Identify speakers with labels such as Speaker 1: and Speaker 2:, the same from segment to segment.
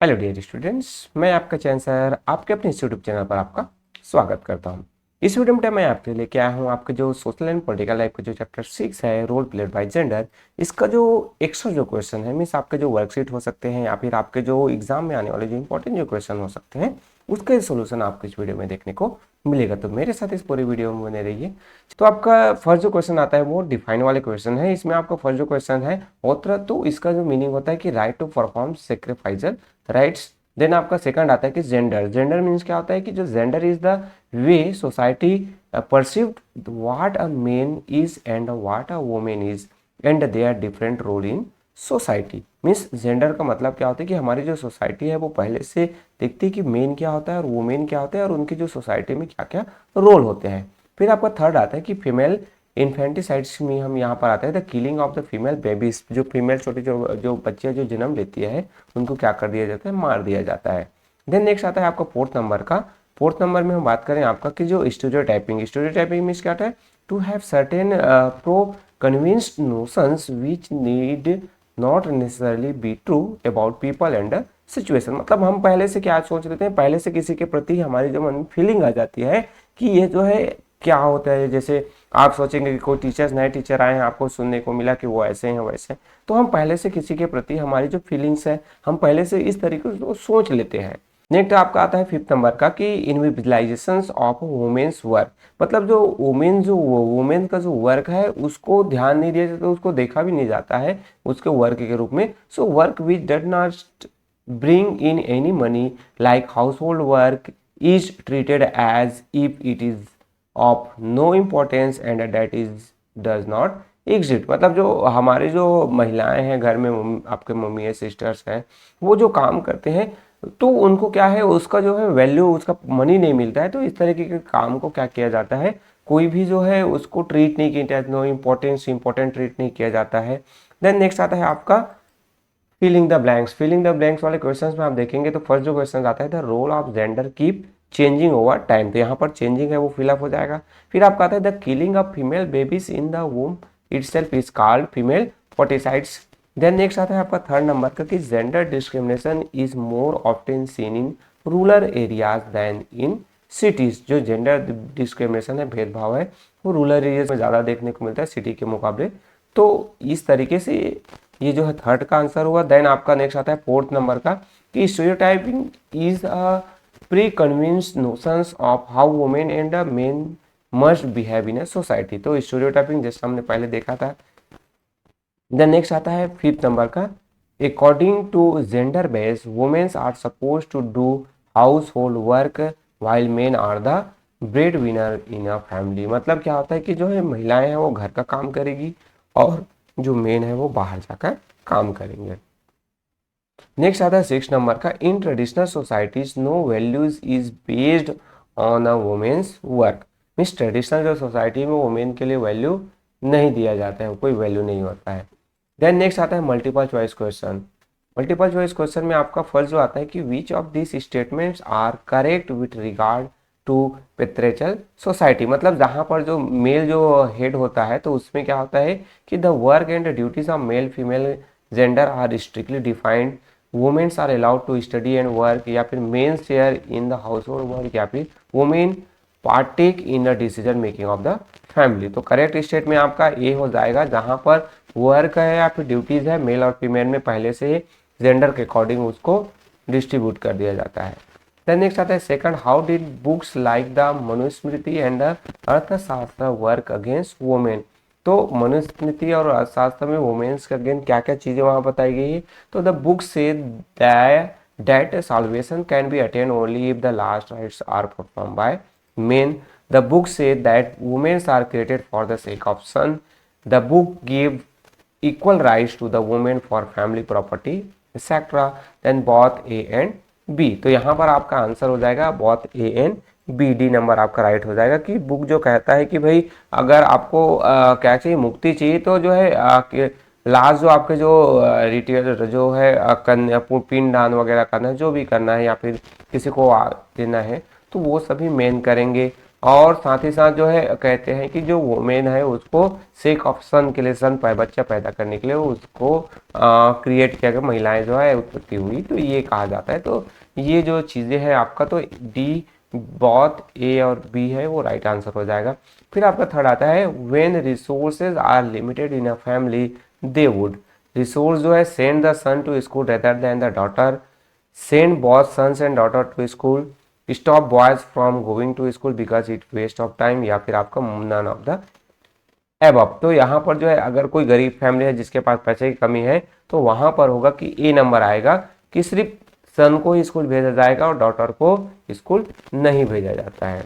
Speaker 1: Hello dear students, मैं आपका चैन sir आपके अपने इस यूट्यूब चैनल पर आपका स्वागत करता हूं। इस वीडियो में मैं आपके लिए लेके आया हूं आपके जो सोशल एंड पॉलिटिकल लाइफ का जो चैप्टर 6 है, रोल प्लेड बाय जेंडर। इसका जो एक्स्ट्रा जो क्वेश्चन है, मीन्स आपके जो वर्कशीट हो सकते हैं या फिर आपके जो एग्जाम में आने वाले जो इंपॉर्टेंट जो क्वेश्चन हो सकते हैं, उसका सोल्यूशन आपको इस वीडियो में देखने को मिलेगा। तो मेरे साथ इस पूरी वीडियो में बने रहिए। तो आपका फर्स्ट जो क्वेश्चन आता है वो डिफाइन वाले क्वेश्चन है। इसमें आपका फर्स्ट जो क्वेश्चन है ऑथर, तो इसका जो मीनिंग होता है कि right to perform sacrificial rites. Then आपका सेकंड आता है कि जेंडर। जेंडर मीन्स क्या होता है कि जो gender is the way society perceived what a man is and what a woman is and they are different role in society. Means gender का मतलब क्या होता है कि हमारी जो सोसाइटी है वो पहले से देखती है कि मेन क्या होता है और वुमेन क्या होता है और उनकी जो सोसाइटी में क्या क्या रोल होते हैं। फिर आपका थर्ड आता है कि फीमेल इन्फेंटिसाइड्स में हम यहाँ पर आते हैं the killing of the female babies. जो फीमेल छोटी जो बच्चियाँ जो जन्म लेती है उनको क्या कर दिया जाता है, मार दिया जाता है। देन नेक्स्ट आता है आपका फोर्थ नंबर का। फोर्थ नंबर में हम बात करें आपका कि जो स्टीरियोटाइपिंग। स्टीरियोटाइपिंग मीन्स क्या है, to have certain pro convinced notions which need not necessarily be true about people and situation. मतलब हम पहले से क्या सोच लेते हैं, पहले से किसी के प्रति हमारी जो मन में फीलिंग आ जाती है कि ये जो है क्या होता है। जैसे आप सोचेंगे कि कोई टीचर्स नए टीचर आए हैं, आपको सुनने को मिला कि वो ऐसे हैं वैसे हैं, तो हम पहले से किसी के प्रति हमारी जो फीलिंग्स है हम पहले से इस तरीके से सोच लेते हैं। नेक्स्ट आपका आता है फिफ्थ नंबर का कि इनविजिलाइजेशन ऑफ वुमेन्स वर्क। मतलब जो वुमेन का जो वर्क है उसको ध्यान नहीं दिया जाता, उसको देखा भी नहीं जाता है उसके वर्क के रूप में। So work which does not bring in any money like household work is treated as if it is of no importance and that is does not exit. मतलब जो हमारे जो महिलाएं हैं घर में, आपके मम्मी है, सिस्टर्स हैं, वो जो काम करते हैं तो उनको क्या है, उसका जो है वैल्यू, उसका मनी नहीं मिलता है। तो इस तरीके के काम को क्या किया जाता है, कोई भी जो है उसको ट्रीट नहीं किया जाता, नो इम्पोर्टेंस इंपॉर्टेंट ट्रीट नहीं किया जाता है। देन नेक्स्ट आता है आपका filling the blanks. Filling the blanks वाले क्वेश्चंस में आप देखेंगे तो फर्स्ट जो क्वेश्चन आता है the role of gender keep changing over time. तो यहाँ पर चेंजिंग है वो फिलअप हो जाएगा। फिर आपका आता है the killing of female babies in the womb itself is called female foeticides. Then next आता है आपका थर्ड नंबर का कि gender discrimination is more often seen in rural areas than in cities. जो जेंडर डिस्क्रिमिनेशन है, भेदभाव है, वो रूरल एरियाज में ज़्यादा देखने को मिलता है सिटी के मुकाबले। तो इस तरीके से ये जो है थर्ड का आंसर हुआ। देन आपका नेक्स्ट आता है फोर्थ नंबर का कि stereotyping is a pre convinced notions of how women and men must behave in a society. तो स्टीरियोटाइपिंग जैसे हमने पहले देखा था। देन नेक्स्ट आता है फिफ्थ नंबर का according to gender base womens are suppose to do household work while men are the breadwinner in a family. मतलब क्या होता है कि जो है महिलाएं हैं वो घर का काम करेगी और जो मेन है वो बाहर जाकर काम करेंगे। नेक्स्ट आता है सिक्स नंबर का in traditional societies no values is based on a womens work. Means traditional जो सोसाइटी में वुमेन के लिए वैल्यू नहीं दिया जाता है, कोई वैल्यू नहीं होता है। देन नेक्स्ट आता है multiple choice question. Multiple choice question में आपका फर्स्ट जो आता है कि which of this statements are correct with regard to patriarchal society. मतलब जहाँ पर जो मेल जो हेड होता है तो उसमें क्या होता है कि the work and duties of male female gender are strictly defined, womens are allowed to study and work, या फिर men share in the household work, या फिर women partake in the decision making of the family. तो correct state में आपका ए हो जाएगा, जहाँ पर वर्क है या फिर ड्यूटीज है मेल और फीमेल में पहले से जेंडर के अकॉर्डिंग उसको डिस्ट्रीब्यूट कर दिया जाता है। देन नेक्स्ट आता है second, how did books like the Manusmriti and the अर्थशास्त्र वर्क अगेंस्ट वुमेन। तो मनुस्मृति और अर्थशास्त्र में वुमेन्स के अगेंस्ट क्या क्या चीजें वहां बताई गई है। तो द बुक से that salvation can be attained only if the last rites are performed by men. The book says that women are created for the sake of son. The book gave equal rights to the women for family property etc. Then both A and B. तो यहाँ पर आपका answer हो जाएगा both A and B, D number आपका right हो जाएगा कि बुक जो कहता है कि भाई अगर आपको क्या चाहिए, मुक्ति चाहिए, तो जो है लास्ट जो आपके जो रिटेल जो है कन्या पिंड दान वगैरह करना है, जो भी करना है या फिर किसी को देना है, तो वो सभी मेन करेंगे। और साथ ही साथ जो है कहते हैं कि जो वुमेन है उसको सेक ऑफ सन के लिए, सन पर बच्चा पैदा करने के लिए उसको क्रिएट किया गया, महिलाएं जो है उत्पत्ति हुई, तो ये कहा जाता है। तो ये जो चीज़ें हैं आपका, तो डी बॉथ ए और बी है वो राइट आंसर हो जाएगा। फिर आपका थर्ड आता है when resources are limited in a family they would, resource जो है send the son to school rather than the daughter, send both sons and daughter to school, stop boys from going to school because it waste of time, या फिर आपका none of the above. तो यहाँ पर जो है अगर कोई गरीब फैमिली है जिसके पास पैसे की कमी है तो वहां पर होगा कि ए नंबर आएगा कि सिर्फ सन को ही स्कूल भेजा जाएगा और डॉटर को स्कूल नहीं भेजा जाता है।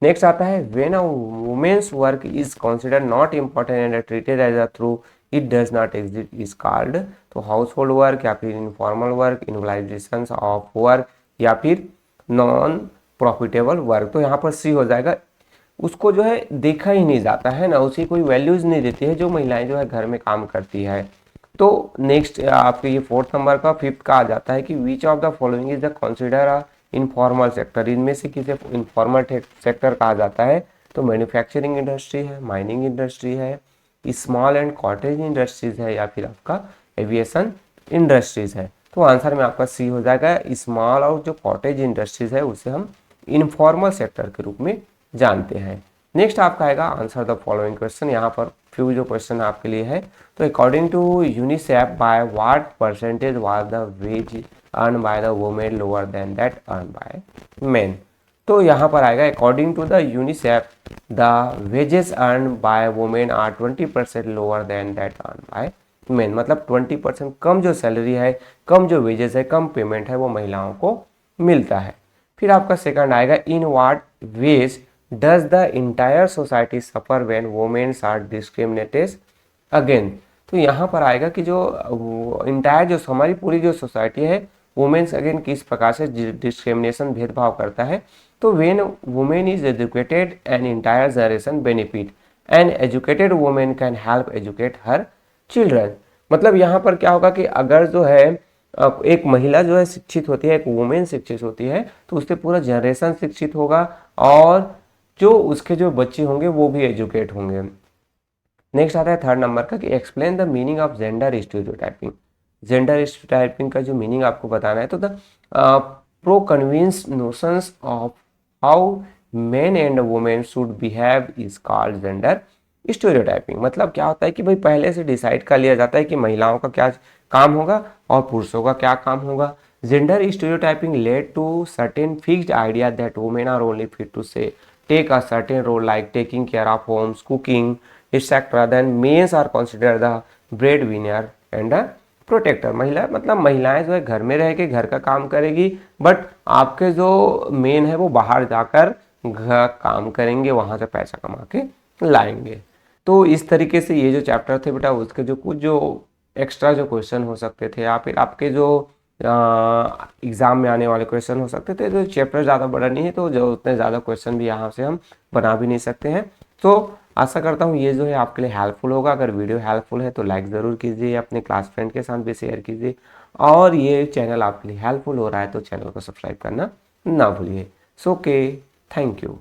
Speaker 1: नेक्स्ट आता है when a womens work is considered not important and treated as a through it does not exist is called, तो हाउस होल्ड वर्क या फिर informal work, invalization of work, या फिर नॉन प्रॉफिटेबल वर्क। तो यहाँ पर सी हो जाएगा, उसको जो है देखा ही नहीं जाता है ना, उसी कोई वैल्यूज नहीं देती है जो महिलाएं जो है घर में काम करती है। तो नेक्स्ट आपके ये फोर्थ नंबर का फिफ्थ का आ जाता है कि which of the following is the consider a informal sector, इनमें से किसे इनफॉर्मल सेक्टर कहा जाता है। तो मैन्युफैक्चरिंग इंडस्ट्री है, माइनिंग इंडस्ट्री है, स्मॉल एंड कॉटेज इंडस्ट्रीज है, या फिर आपका एविएशन इंडस्ट्रीज है। तो आंसर में आपका सी हो जाएगा, स्मॉल और जो कॉटेज इंडस्ट्रीज है उसे हम इनफॉर्मल सेक्टर के रूप में जानते हैं। नेक्स्ट आपका आएगा आंसर द फॉलोइंग क्वेश्चन, यहाँ पर फ्यू जो क्वेश्चन आपके लिए है। तो according to UNICEF by what percentage was the wage earn by the women lower than that earn by men. तो यहाँ पर आएगा according to the UNICEF the wages earn by women are 20% lower than that earn by men, मतलब 20% कम जो salary है, कम जो wages है, कम payment है वो महिलाओं को मिलता है। फिर आपका सेकंड आएगा in what ways does the entire society suffer when womens are discriminated again. तो यहाँ पर आएगा कि जो इंटायर जो हमारी पूरी जो सोसाइटी है वुमेन्स अगेन किस प्रकार से डिस्क्रिमिनेशन भेदभाव करता है। तो when women is educated an entire generation benefit, an educated women can help educate her children. मतलब यहाँ पर क्या होगा कि अगर जो है एक महिला जो है शिक्षित होती है, एक वुमेन शिक्षित होती है, तो उससे पूरा जनरेशन शिक्षित होगा और जो उसके जो बच्चे होंगे वो भी एजुकेट होंगे। नेक्स्ट आता है थर्ड नंबर का कि explain the meaning of gender stereotyping. Gender stereotyping का जो मीनिंग आपको बताना है, तो the pro convince notions of how main and women should behave is called gender stereotyping. मतलब क्या होता है कि भाई पहले से डिसाइड कर लिया जाता है कि महिलाओं का क्या काम होगा और पुरुषों का क्या काम होगा। Gender stereotyping led to certain fixed idea that women are only fit to से take a certain role like taking care of homes, cooking, etc. Then males are considered the breadwinner and a protector। महिला मतलब महिलाएं जो है घर में रह के घर का काम करेगी, बट आपके जो मेन है वो बाहर जाकर घर काम करेंगे, वहां से पैसा कमा के लाएंगे। तो इस तरीके से ये जो चैप्टर थे बेटा उसके जो कुछ जो एक्स्ट्रा जो क्वेश्चन हो सकते थे या फिर आपके जो एग्ज़ाम में आने वाले क्वेश्चन हो सकते थे। तो चैप्टर ज़्यादा बड़ा नहीं है, तो जो उतने ज़्यादा क्वेश्चन भी यहाँ से हम बना भी नहीं सकते हैं। तो आशा करता हूँ ये जो है आपके लिए हेल्पफुल होगा। अगर वीडियो हेल्पफुल है तो लाइक ज़रूर कीजिए, अपने क्लास फ्रेंड के साथ भी शेयर कीजिए, और ये चैनल आपके लिए हेल्पफुल हो रहा है तो चैनल को सब्सक्राइब करना ना भूलिए। So okay, thank you.